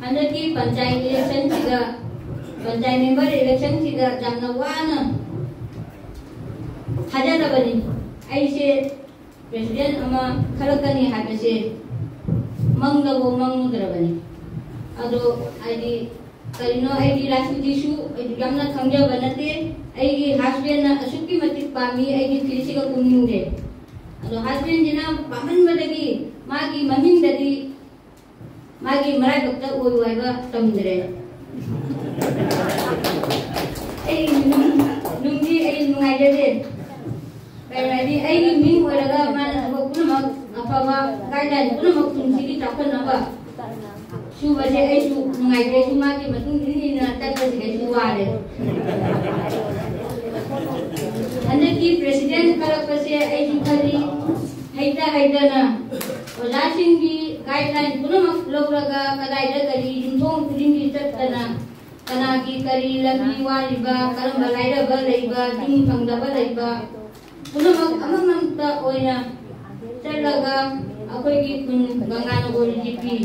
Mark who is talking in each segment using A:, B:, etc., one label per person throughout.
A: हंदकी panchayat election सिगा panchayat member election सिगा जामना वाना हाजारबनी ऐसे प्रेसिडेंट अमा खलकनी हाबसे मंगदबो मंगद्रबनी अदो आइदी करिनो आइदी रासुजीसु आइदी यामना खंगजब नते आइगी हस्बैंड असुकी मतिक पामी आइगी फिलिसिगा कुमिंगदे अदो हस्बैंड जिना पामनबदगी मागी ममिंगददी मागी मराय भक्त ओइवाइबा तमद्रे ए नुंगी ए नुंगाइदे कयरादी आइगी मिंग ओइरगा माना सबक पुनमक अफावा गाइडलाइन पुनमक तुमसिगी चाखनबा सुबसे आइसु नुंगाइदे सुमागी मतुंग दिनिना तकबसिगे सुवारे हंदकी प्रेसिडेंट खलकपसे आइसु खली हैदना ओजासिंगी गाइडलाइन पुनमक लौरगा कदाइदा करी युमथों खुदिंगी चतना कनागी करी लगी वालिबा करम लाइरबा लैबा जुम फंगदबा लैबा पुनमक अममंता ओइना चलगा अखोइगी खुन गंगानगर जीपी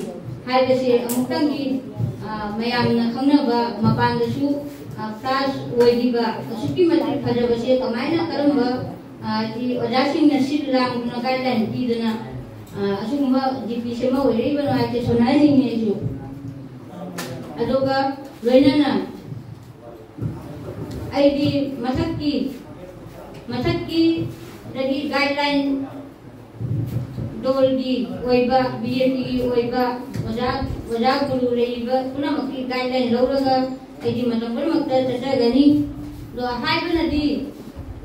A: हाइबसे अमुक्तंगी मयामना खंगनबा मपानदसु क्लास ओइदिबा असुकी मति फजबसे कमाइना करमबा इ ओजासिंगना सिलांगना गाइडलाइन पीदना असुगुम्बा जीपी सेमा ओइरिबा नाइते सोनाइनिङेसु अदोगा लोइनाना आइदी मथक्की दगी गाइडलाइन डोलगी ओइबा बीएटी की ओइबा ओजा गुरु रेइबा पुनमकी गाइडलाइन लौरगा आइदी मतम पुनमक्ता चचगनी दो हाइबनदी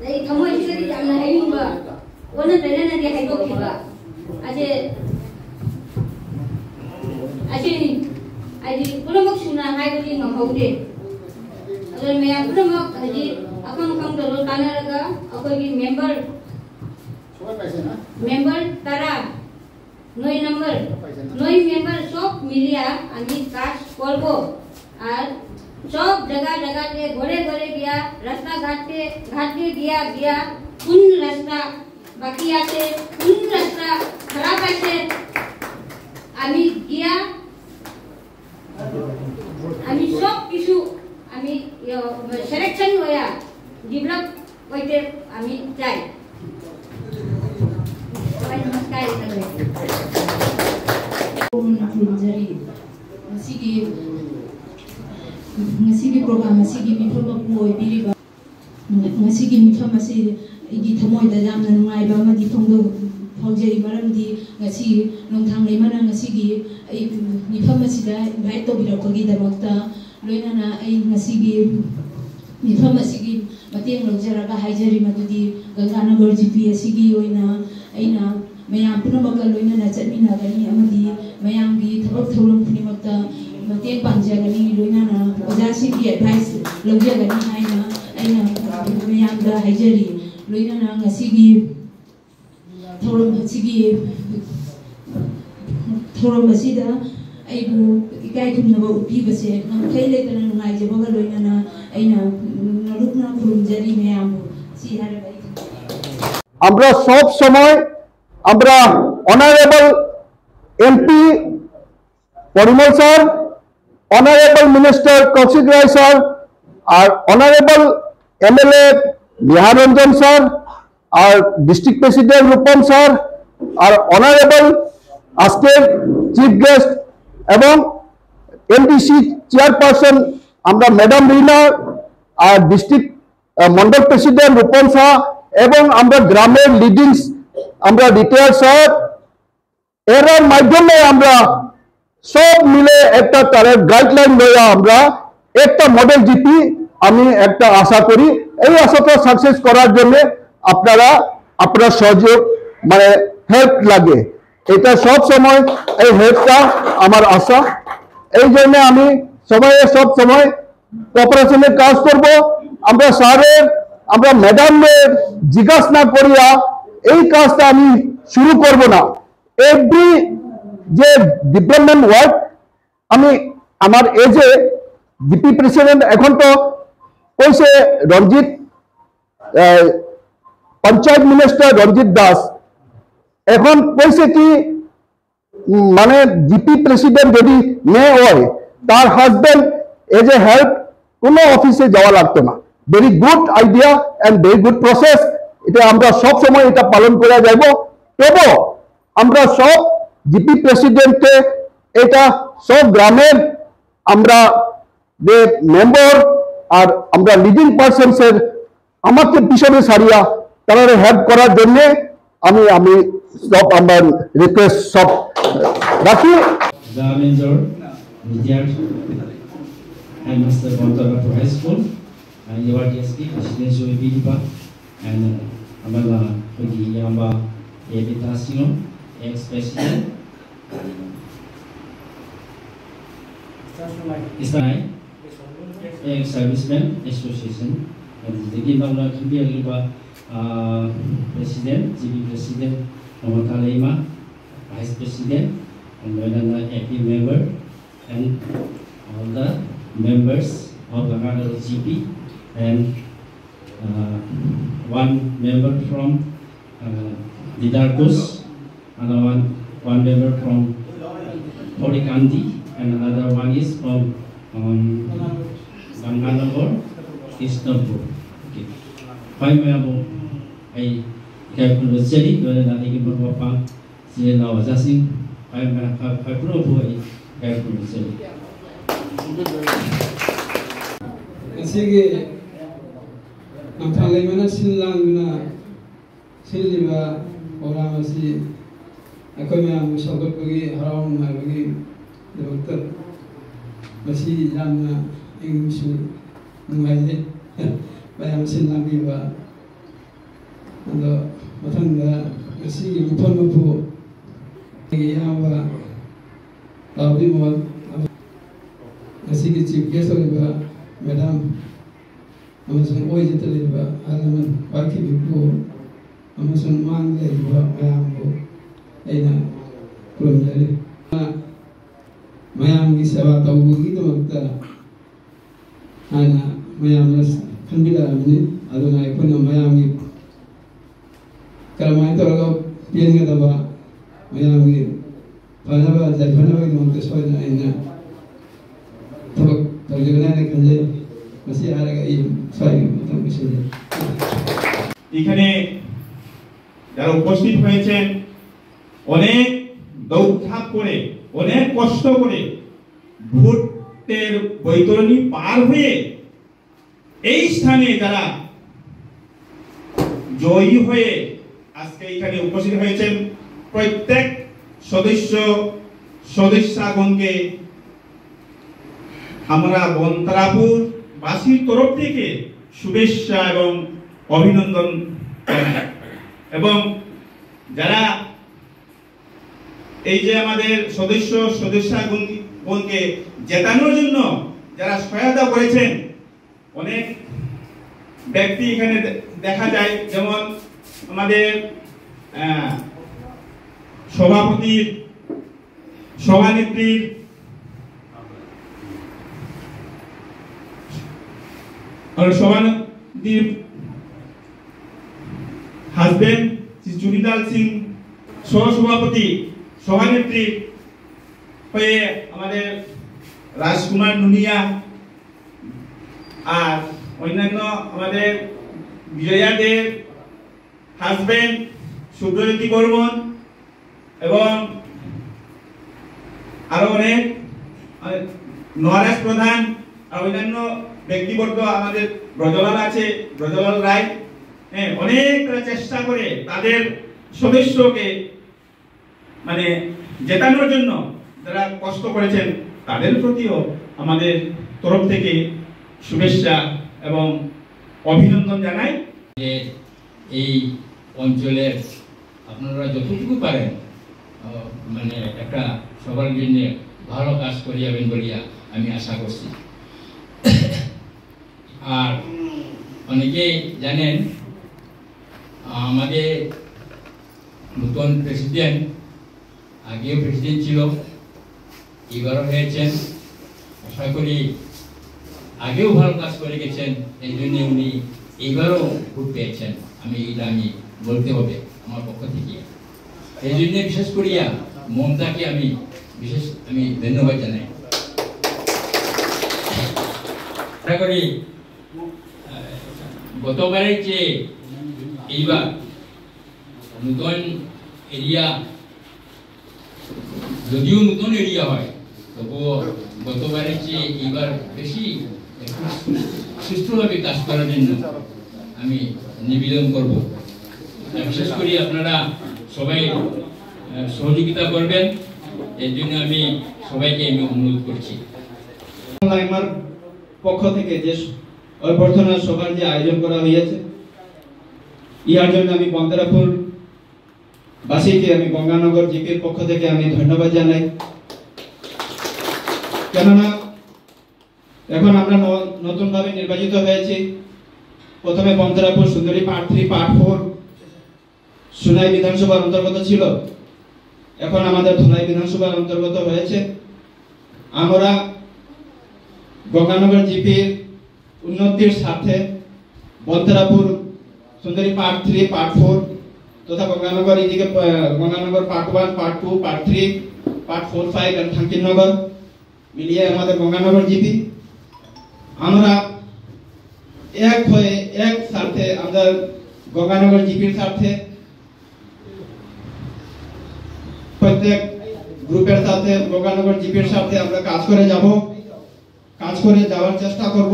A: लै थमोइसिगदी यामना हाइबा ओना तरेनादी हाइबोखिबा अजे आइदी पुनमक सुना हाइबदी ngमहौदे अदो मेया पुनमक हजि अखंग खंगदलो तानरगा अखोइगी मेंबर तारा नय मेंबर सब मिलिया आमी कास्ट करबो आर सब जगह के घरे गया रास्ता घाट गया कुन रास्ता बाकी आछे कुन रास्ता खराब आछे आमी गया आमी सब किछु आमी सिलेक्शन होया डेभलप होइते आमी चाइ नमस्कार ngasi program ngasi mifam poi biriba ngasi mifam asi igi thamoi da jamna nungai ba ma di thongdo phaujeri maram di ngasi nongthang leimana ngasi gi mifam asi da invite to birakagi da makta loina na ai ngasi gi mifam asi gi mateng lojaraga haijeri madudi ganganagar gp asi gi oina aina mayam punamakal loina na chatmina gani amadi mayam gi thabak thaulam phunimakta mateng panjagani loina na ओजासी की advice लौजगनी हाइना आइना मयामदा हाइजरी लोइना ना ngasiगी theorem असिदा आइबु इकाइ खुमनबा उपिबसे नमखै लेतना नुगाइजबगा लोइना ना आइना नरुकना खुरुमजरी मयामु सि हारबाय
B: আমরা সব সময় আমরা honourable MP Parimal sir Honorable Minister Kaushik Rai sir, our Honorable MLA Niharanjan sir, our District President Rupam sir, our Honorable Asker Chief Guest, এবং MDC Chairperson আমরা Madam Rina, our District Mandal President Rupam sir, এবং আমরা গ্রামের লিডিংস আমরা retired sir এর মাধ্যমে আমরা सब मिले एक गाइडलाइन लया আমরা একটা মডেল জিপি আমি একটা আশা করি এই আশাটা সাকসেস করার জন্য আপনারা সহযোগ মানে হেল্প লাগে এটা সব সময় এই হেল্পটা আমার আশা এই জন্য আমি সব সময় কোঅপারেশনে কাজ করব আমরা স্যারের আমরা ম্যাডামের জিজ্ঞাসা না করিয়া এই কাজটা আমি শুরু করব না এভরি যে ডেভেলপমেন্ট ওয়ার্ক আমি আমার এজে জিপি প্রেসিডেন্ট এখন তো কইছে রঞ্জিত पंचायत मिनिस्टर रंजित दास এখন কইছে কি মানে জিপি প্রেসিডেন্ট যদি নে হয় তার হাজবেন্ড এজ এ হেল্প কোনো অফিসে যাওয়া লাগতো না। Very good idea and very good process. এটা আমরা সব সময় এটা পালন করে যাব। তবু আমরা সব জিপি প্রেসিডেন্টকে এটা সব গ্রামের আমরা যে মেম্বার আর আমরা লিডিং পার্সনসের আমাকে পিছনে সারিয়া তারা হেল্প করার জন্য আমি সব আমার রিকোয়েস্ট সব রাখি।
C: and Mr. Bontarapur High School, and your DSP, President Joey Bilipa, and Amala Pagi Yamba Evitasino, ex-president. Isnai, ex-serviceman association, and the Gimbala Kimbi Aliba President, GB President, Nomata Lema, Vice President, and Vedana AP member, and all the members of Langanal GP, and one member from Didarkus, and one member from Torikandi, and another one is from Bangalore, Istanbul. Okay. Five members. I careful with Jelly, whether that they can put up Jelly now adjusting. I probably careful with Jelly.
D: Sige, ang talay mo na silang na siliba orang masih ako may musagot bagi haram na bagi doktor masih jam na English mengaji bayam silang biba ando matang na masih impon mo po yang ba tabi mo Nasi chief guest oliba madam amason oije taliba alaman waki bipo amason mang leliba mayambo aina promjali mayam gi sewa tawbu gi magta ana mayam nas khanbila amni aduna ikona mayam gi karamai torogo pienga daba mayam gi panaba jalpanaba gi magta soina aina
E: এখানে যারা উপস্থিত হয়েছেন অনেক দৌড়ঝাঁপ করে অনেক কষ্ট করে ভোটের বৈতরণী পার হয়ে এই স্থানে যারা জয়ী হয়ে আজকে এখানে উপস্থিত হয়েছেন প্রত্যেক সদস্যগণকে আমরা বন্তরাপুর বাসীর তরফ থেকে শুভেচ্ছা এবং অভিনন্দন জানাই। এবং যারা এই যে আমাদের সদস্যগণকে জেতানোর জন্য যারা সহায়তা করেছেন অনেক ব্যক্তি এখানে দেখা যায়, যেমন আমাদের সভাপতির সভানেত্রীর সভানেত্রীর হাজবেন্ড শ্রী চুনিলাল সিং, সহসভাপতি সভানেত্রী হয়ে আমাদের রাজকুমার নুনিয়া, আর অন্যান্য আমাদের বিজয়াদের হাজবেন্ড সুব্রজ্যোতি বর্মন এবং আরো অনেক নরাজ প্রধান আর অন্যান্য ব্যক্তিবর্গ, আমাদের ব্রজলাল আছে, ব্রজলাল রায়, অনেক চেষ্টা করে তাদের সদস্যকে মানে জেতানোর জন্য যারা কষ্ট করেছেন তাদের প্রতিও আমাদের তরফ থেকে শুভেচ্ছা এবং অভিনন্দন জানাই।
C: এই অঞ্চলের আপনারা যতটুকু পারেন মানে একটা সবার জন্য ভালো কাজ করিয়াবেন বলিয়া আমি আশা করছি। আর অনেকেই জানেন আমাদের নতুন প্রেসিডেন্ট, আগেও প্রেসিডেন্ট ছিল, এবারও হয়েছেন, আশা করি আগেও ভালো কাজ করে গেছেন, এই জন্য উনি এবারও ভোট পেয়েছেন। এটা আমি বলতে হবে আমার পক্ষ থেকে। এই জন্য বিশেষ করিয়া মমতাকে আমি ধন্যবাদ জানাই। আশা করি গতবারের চেয়ে এইবার নতুন এরিয়া, যদিও নতুন এরিয়া হয় তবুও গতবারের চেয়ে এইবার বেশি সুষ্ঠুভাবে কাজ করার জন্য আমি নিবেদন করব। বিশেষ করে আপনারা সবাই সহযোগিতা করবেন, এর জন্য আমি সবাইকে আমি অনুরোধ করছি।
D: আমার পক্ষ থেকে যে অভ্যর্থনা সভার যে আয়োজন করা হয়েছে, ইহার জন্য আমি বন্দরাপুর বাসীকে আমি গঙ্গানগর জিপির পক্ষ থেকে আমি ধন্যবাদ জানাই। কেননা এখন আমরা নতুনভাবে নির্বাচিত হয়েছি। প্রথমে বন্দরাপুর সুন্দরী পার্ট 3 পার্ট 4 সুনাই বিধানসভার অন্তর্গত ছিল, এখন আমাদের ধলাই বিধানসভার অন্তর্গত হয়েছে। আমরা গঙ্গানগর জিপির উন্নতির স্বার্থে বন্দরাপুর সুন্দরী পার্ট 3 পার্ট 4 তথা গঙ্গানগর এদিকে Ganganagar part 1 part 2 part 3 part 4 5 এবং থাঙ্কিনগর মিলিয়ে আমাদের গঙ্গানগর জিপি, আমরা এক হয়ে এক স্বার্থে আমরা গঙ্গানগর জিপির স্বার্থে প্রত্যেক গ্রুপের সাথে গঙ্গানগর জিপির সাথে আমরা কাজ করে যাওয়ার চেষ্টা করব।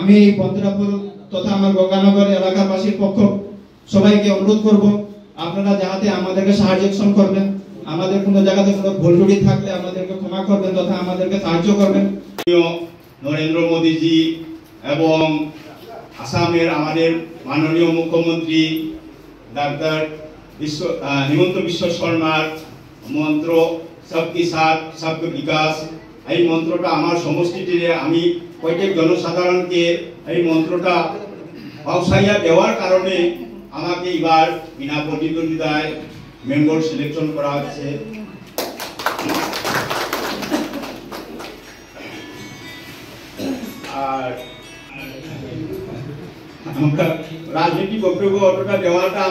D: আমি বন্দরাপুর তথা আমার গঙ্গানগর এলাকাবাসীর পক্ষ সবাইকে অনুরোধ করব, আপনারা যাতে আমাদেরকে সাহায্য করবেন, আমাদের কোনো জায়গাতে কোনো ভুল ত্রুটি থাকলে আমাদেরকে ক্ষমা করবেন তথা আমাদেরকে সাহায্য করবেন।
E: নরেন্দ্র মোদীজি এবং আসামের আমাদের মাননীয় মুখ্যমন্ত্রী ডাক্তার হিমন্ত বিশ্ব শর্মার মন্ত্র সবকি সাথ সবকি বিকাশ, এই মন্ত্রটা আমার সমষ্টিতে আমি প্রত্যেক জনসাধারণকে এই মন্ত্রটা পাউসাইয়া দেওয়ার কারণে আমাকে এবার বিনা প্রতিদ্বন্দ্বিতায় মেম্বার সিলেকশন করা হচ্ছে। আর আমরা রাজনৈতিক বক্তব্য অতটা দেওয়াটা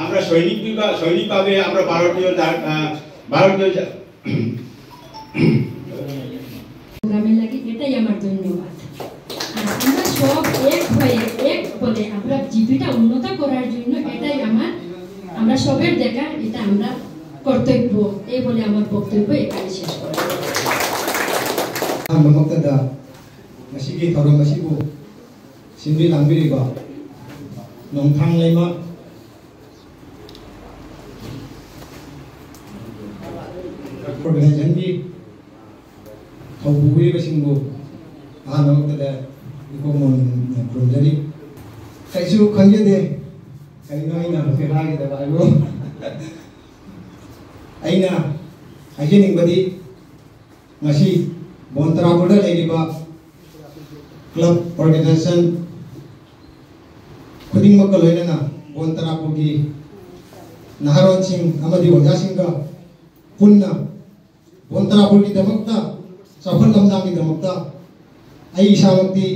E: আমরা সৈনিকভাবে আমরা ভারতীয়
F: লাগে, এটাই আমার ধন্যবাদ। আমরা সব এক হয়ে এক বলে আমরা জিপিটা উন্নত করার জন্য এটাই আমরা সবের দেখা, এটা আমরা কর্তব্য, এই বলে আমার বক্তব্য এখানে শেষ করা।
G: ꯃꯃꯛꯇꯗ ꯉꯁꯤꯒꯤ ꯊꯧꯔꯝ ꯑꯁꯤꯕꯨ ꯁꯤꯟꯕꯤ ꯂꯥꯡꯕꯤꯔꯤꯕ ꯅꯣꯡꯊꯥꯡ ꯂꯩꯃ ꯑꯣꯔꯒꯅꯥꯏꯖꯦꯁꯟꯒꯤ ꯊꯧꯄꯨꯕꯤꯔꯤꯕꯁꯤꯡꯕꯨ ꯑꯍꯥꯟꯕꯃꯛꯇꯗ ꯏꯀꯣꯃꯣꯟ ꯈꯨꯔꯨꯝꯖꯔꯤ꯫ ꯀꯩꯁꯨ ꯈꯪꯖꯗꯦ ꯀꯔꯤꯅꯣ ꯑꯩꯅ ꯍꯧꯖꯤꯛ ꯍꯥꯏꯒꯗꯕ ꯍꯥꯏꯕꯨ ꯑꯩꯅ ꯍꯥꯏꯖꯅꯤꯡꯕꯗꯤ ꯉꯁꯤ ꯕꯣꯟꯇꯔꯥꯄꯨꯔꯗ ꯂꯩꯔꯤꯕ ꯀ꯭ꯂꯕ ꯑꯣꯔꯒꯅꯥꯏꯖꯦꯁꯟ ꯈꯨꯗꯤꯡꯃꯛꯀ ꯂꯣꯏꯅꯅ ꯕꯣꯟꯇꯔꯥꯄꯨꯔꯒꯤ ꯅꯍꯥꯔꯣꯟꯁꯤꯡ ꯑꯃꯗꯤ ꯑꯣꯖꯥꯁꯤꯡꯒ ꯄꯨꯟꯅ ꯕꯣꯟꯇꯔꯥꯄꯨꯔꯒꯤꯗꯃꯛꯇ ꯆꯥꯎꯈꯠ ꯂꯝꯗꯥꯡꯒꯤꯗꯃꯛꯇ ꯑꯩ ꯏꯁꯥꯃꯛꯇꯤ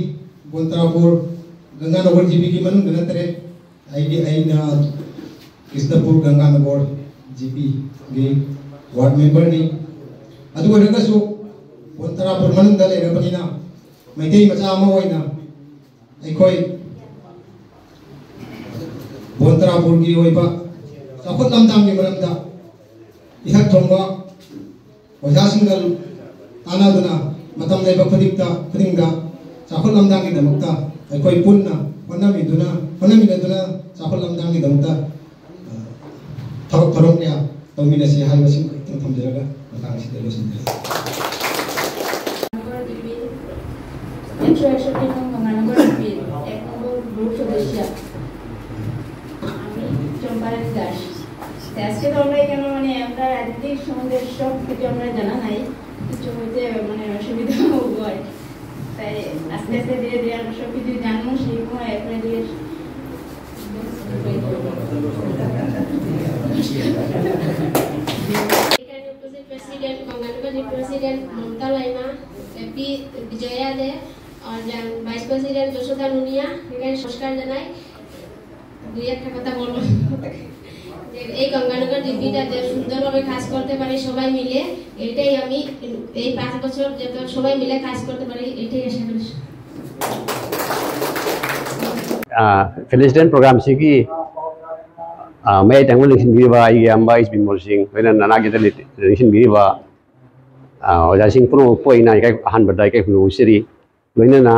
G: ꯕꯣꯟꯇꯔꯥꯄꯨꯔ ꯒꯪꯒꯥꯅꯒꯔ ꯖꯤꯄꯤꯒꯤ ꯃꯅꯨꯡꯗ ꯅꯠꯇ꯭ꯔꯦ, ꯑꯩꯅ ꯀ꯭ꯔꯤꯁꯅꯄꯨꯔ ꯒꯪꯒꯥꯅꯒꯔ ꯖꯤꯄꯤꯒꯤ ꯋꯥꯔꯗ ꯃꯦꯝꯕꯔꯅꯤ꯫ ꯑꯗꯨ ꯑꯣꯏꯔꯒꯁꯨ ꯕꯣꯟꯇꯔꯥꯄꯨꯔ ꯃꯅꯨꯡꯗ ꯂꯩꯔꯕꯅꯤꯅ ꯃꯩꯇꯩ ꯃꯆꯥ ꯑꯃ ꯑꯣꯏꯅ ꯑꯩꯈꯣꯏ ꯕꯣꯟꯇꯔꯥꯄꯨꯔꯒꯤ ꯑꯣꯏꯕ ꯆꯥꯎꯈꯠ ꯂꯝꯗꯥꯡꯒꯤ ꯃꯔꯝꯗ ꯏꯊꯛ ꯊꯣꯡꯕ ꯑꯣꯖꯥꯁꯤꯡꯒ ꯇꯥꯟꯅꯗꯨꯅ ꯃꯇꯝ ꯂꯩꯕ ꯈꯨꯗꯤꯡꯗ ꯆꯥꯎꯈꯠ ꯂꯝꯗꯥꯡꯒꯤꯗꯃꯛꯇ ꯑꯩꯈꯣꯏ ꯄꯨꯟꯅ ꯍꯣꯠꯅꯃꯤꯟꯅꯗꯨꯅ ꯆꯥꯎꯈꯠ ꯂꯝꯗꯥꯡꯒꯤꯗꯃꯛꯇ ꯊꯕꯛ ꯊꯧꯔꯝ ꯀꯌꯥ ꯇꯧꯃꯤꯟꯅꯁꯤ ꯍꯥꯏꯕꯁꯤꯡ ꯈꯤꯇꯪ ꯊꯝꯖꯔꯒ ꯃꯇꯥꯡ ꯑꯁꯤꯗ ꯂꯣꯏꯁꯤꯟꯖꯔꯤ।
H: আজকে তো আমরা এখানে মানে আমরা রাজনৈতিক সম্বন্ধে সব কিছু আমরা জানা নাই, কিছু হইতে মানে অসুবিধা হয়, তাই আস্তে আস্তে ধীরে ধীরে আমরা সব কিছু জানবো, শিখবো, এরপরে দিয়ে
I: प्रेसिडेंट गंगानगर जी प्रेसिडेंट ममता लाइमा, एपी विजया दे और वाइस प्रेसिडेंट যশোদা নুনিয়া এখানে নমস্কার জানাই। দুই একটা কথা বলবো যে এই গঙ্গানগর জিপিটা যে সুন্দরভাবে কাজ করতে পারি সবাই মিলে, এটাই আমি এই 5 বছর যত সবাই মিলে কাজ করতে পারি এটাই আশা করি।
J: Felicitan program sigi may tangul lishin biriba ai amba is bin molsing wena nana geta lishin biriba oja sing pro poina kai han badai kai hu siri loina na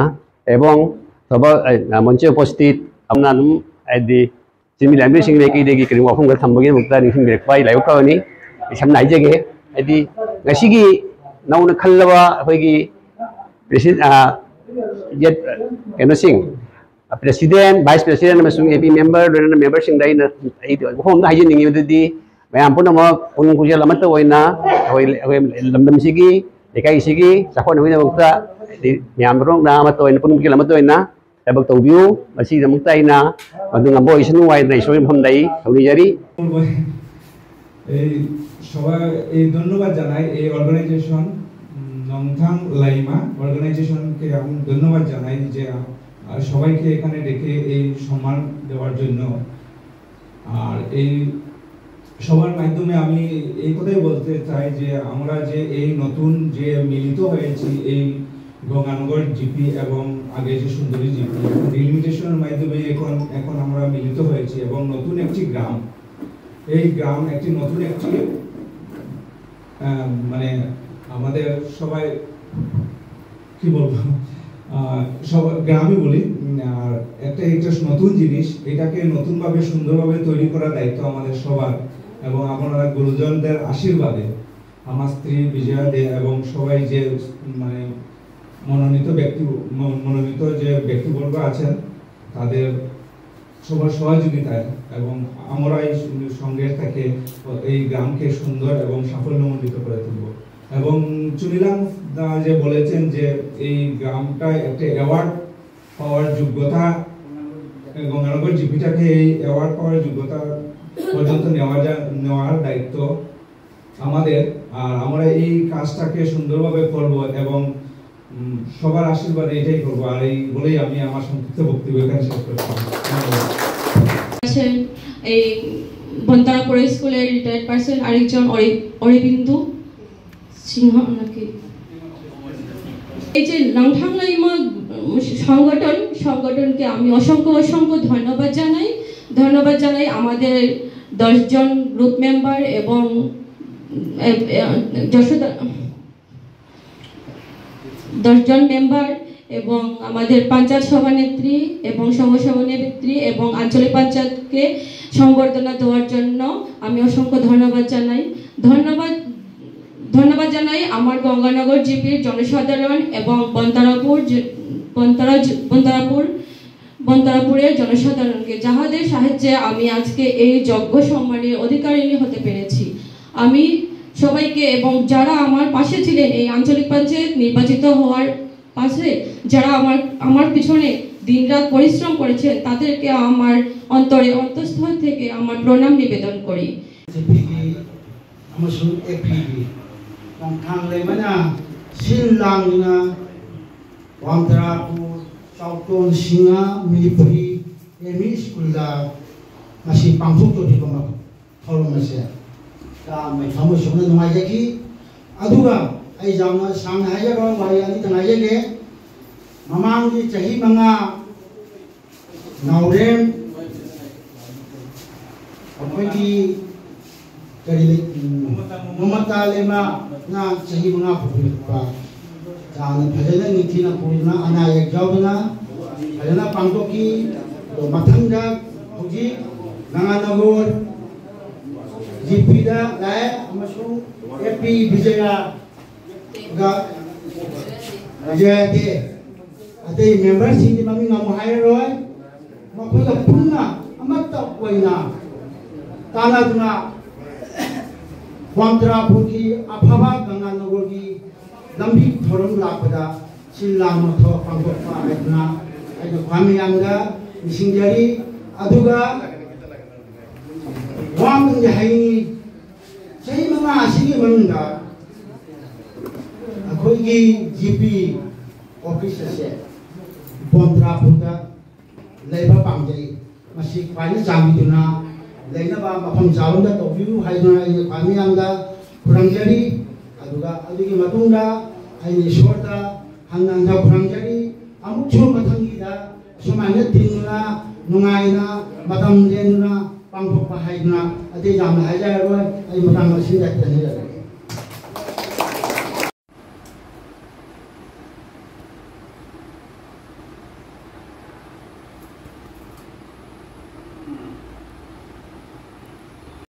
J: ebong soba monche upasthit amna num adi simi lambe sing neki degi krim ofung ga thambagi mukta lishin birek pai lai ka ni sam nai jege adi ngasigi nauna khallawa hoigi president yet keno sing President, Vice President, masung AP member, dan member sing dai na itu. Home na hijin ningi itu di. Mayam pun nama punung kuja lama tu wina, lamdam sigi, dekai sigi, sakon wina mukta. Mayam pun nama tu wina punung kuja lama tu wina. Tabak tu view, masih dah mukta ina. Madu ngambo isnu wai na isnu home dai. Kami jari.
K: সবাই এই ধন্যবাদ জানাই এই organisation নংথাং লাইমা অর্গানাইজেশনকে আমি ধন্যবাদ জানাই যে সবাইকে এখানে ডেকে এই সম্মান দেওয়ার জন্য। আর এই সবার মাধ্যমে আমি এই কথাই বলতে চাই যে আমরা যে এই নতুন যে মিলিত হয়েছি এই গঙ্গানগর জিপি এবং আগে যে সুন্দরী জিপি ডিলিমিটেশনের মাধ্যমে এখন আমরা মিলিত হয়েছি এবং নতুন একটি গ্রাম, এই গ্রাম একটি নতুন একটি মানে আমাদের সবাই কি বলবো সব গ্রামে বলি আর একটা নতুন জিনিস, এটাকে নতুনভাবে সুন্দরভাবে তৈরি করার দায়িত্ব আমাদের সবার এবং আপনারা গুরুজনদের আশীর্বাদে আমার স্ত্রী বিজয়া দে এবং সবাই যে মানে মনোনীত যে ব্যক্তিবর্গ আছেন তাদের সবার সহযোগিতায় এবং আমরা এই সঙ্গের থেকে এই গ্রামকে সুন্দর এবং সাফল্যমণ্ডিত করে তুলব। এবং চুনিলাম যে বলেছেন যে এই গ্রামটা একটা অ্যাওয়ার্ড পাওয়ার যোগ্যতা, গঙ্গানগর জিপিটাকে এই অ্যাওয়ার্ড পাওয়ার যোগ্যতা পর্যন্ত নেওয়ার দায়িত্ব আমাদের। আর আমরা এই কাজটাকে সুন্দরভাবে করব এবং সবার আশীর্বাদে এটাই করবো। আর এই বলেই আমি আমার সংক্ষিপ্ত বক্তব্য এখানে শেষ করছি।
L: এই বন্তারাপুর স্কুলের রিটায়ার্ড পার্সন আরেকজন অরিবিন্দু সিংহ নাকি এই যে নংথাং লাইমা সংগঠনকে আমি অসংখ্য ধন্যবাদ জানাই আমাদের 10 জন গ্রুপ মেম্বার এবং 10 জন মেম্বার এবং আমাদের পঞ্চায়েত সভানেত্রী এবং সহসভানেত্রী এবং আঞ্চলিক পঞ্চায়েতকে সংবর্ধনা দেওয়ার জন্য আমি অসংখ্য ধন্যবাদ জানাই আমার গঙ্গানগর জিপির জনসাধারণ এবং বন্তারাপুরের জনসাধারণকে, যাহাদের সাহায্যে আমি আজকে এই যজ্ঞ সম্মানের অধিকারিণী হতে পেরেছি। আমি সবাইকে এবং যারা আমার পাশে ছিলেন এই আঞ্চলিক পঞ্চায়েত নির্বাচিত হওয়ার পাশে যারা আমার পিছনে দিনরাত পরিশ্রম করেছেন তাদেরকে আমার অন্তঃস্থল থেকে আমার প্রণাম নিবেদন করি।
M: নংথাং লাইমানা সিনলাংনা বন্তারাপুর চাউটন সিংহা মিলিপুরি এমই স্কুলदा मासी पांथोक्तोरिबा थौरम असे दा मै थमो सुनो नुमाइजाखि अदुगा आई जामना सांग हाइजाबा वाइ अनि तंगाइजेगे ममांगि चही मंगा नावरेम अखोइगि करि ममता लेमा ना चही मंगा फुफिपा जान फजना निथिना पुरिना अना एक जावना फजना पांथोकि तो मथंगा हुजी गंगानगर जिपिदा लाय अमसुं एपी विजया गा विजया दे अते मेंबर सिंनि ममि ngam हायरोय मखोइगा पुन्ना अमत्ता कोइना तानादुना बंतरापुरकी अफाबा गंगानगरकी लंबी थोरम लापदा सिल्लाम थो पांगोपा आइना आइना फामियांगा मिसिंजारी अदुगा वाम हाइनी सही मंगा आसिगी मंगा अखोइगी जीपी ऑफिस से बंतरापुरदा लेबा पांगजाई मसी फाइल जामिदुना लेनबा मफम चावंदा तौबियु हाइना आइ खामी आमदा खुरंजरी अदुगा अदुगी मतुंगा आइ ईश्वरदा हंगांदा खुरंजरी अमुचो मथंगीदा सुमाइना तिनुना नुंगाइना मतम लेनुना पांगथोकपा हाइना अदे जामना हाइजारोय आइ मतम असिदा तनिरा